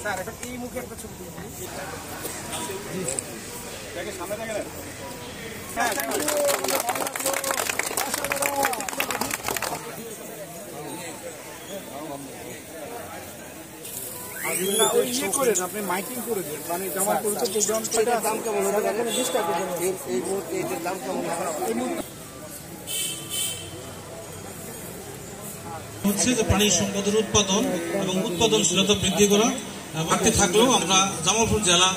Sir এটা এই মুখে একটা ছবি তুলুন। দেখে সামনে দেখেন। হ্যাঁ আপনি মাইকিং করে দেন, মানে জামালপুর প্রোগ্রাম দাম কেমন হবে এই মুহূর্তে এটার দাম কেমন হচ্ছে যে প্রাণী সম্পদের উৎপাদন এবং উৎপাদনশীলতা বৃদ্ধি করা বাড়তে থাকলেও আমরা জামালপুর জেলা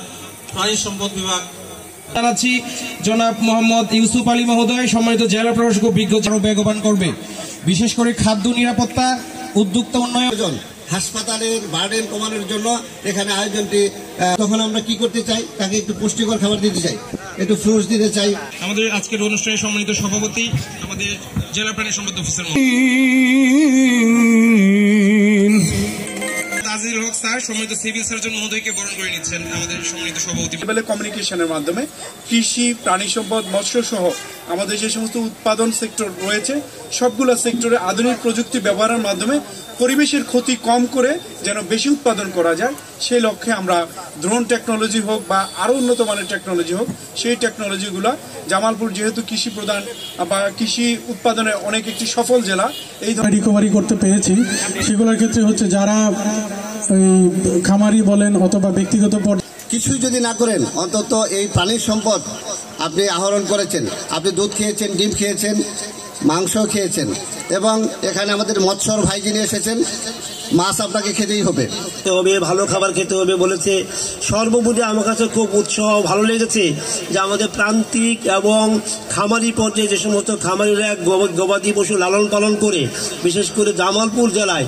প্রাণী সম্পদ বিভাগ জানাচ্ছি জনাব মোহাম্মদ ইউসুফ আলী মহোদয় সম্মানিত জেলা প্রশাসক বিজ্ঞ আরো বেগবান করবে, বিশেষ করে খাদ্য নিরাপত্তা উদ্যোক্তা উন্নয়ন হাসপাতালের বার্ডেন কমানোর জন্য এখানে আয়োজনটি। তখন আমরা কি করতে চাই, তাকে একটু পুষ্টিকর খাবার দিতে চাই, একটু ফ্রুটস দিতে চাই। আমাদের আজকের অনুষ্ঠানে সম্মানিত সভাপতি আমাদের জেলা প্রাণী সম্পদ অফিসার তাজিল হক স্যার সম্মানিত সিভিল সার্জন মহোদয়কে বরণ করে নিচ্ছেন আমাদের সম্মানিত সভাপতি। কমিউনিকেশনের মাধ্যমে কৃষি, প্রাণী সম্পদ, মৎস্য সহ আমাদের যে সমস্ত উৎপাদন সেক্টর রয়েছে সবগুলো সেক্টরে আধুনিক প্রযুক্তি ব্যবহারের মাধ্যমে পরিবেশের ক্ষতি কম করে যেন বেশি উৎপাদন করা যায় সেই লক্ষ্যে আমরা ড্রোন টেকনোলজি হোক বা আরও উন্নত মানের টেকনোলজি হোক, সেই টেকনোলজিগুলো জামালপুর যেহেতু কৃষি প্রধান বা কৃষি উৎপাদনে অনেক একটি সফল জেলা, এই রিকভারি করতে পেরেছি। সেগুলোর ক্ষেত্রে হচ্ছে যারা খামারি বলেন অথবা ব্যক্তিগত কিছুই যদি না করেন অন্তত এই প্রাণীর সম্পদ আপনি আহরণ করেছেন, আপনি দুধ খেয়েছেন, ডিম খেয়েছেন, মাংস খেয়েছেন এবং এখানে আমাদের মৎস্যর ভাই যিনি এসেছেন, মাছ আপনাকে খেতেই হবে, ভালো খাবার খেতে হবে বলেছে। সর্বোপরি আমার কাছে খুব উৎসাহ ভালো লেগেছে যে আমাদের প্রান্তিক এবং খামারি পর্যায়ে যে সমস্ত খামারিরা গবাদি পশু লালন পালন করে বিশেষ করে জামালপুর জেলায়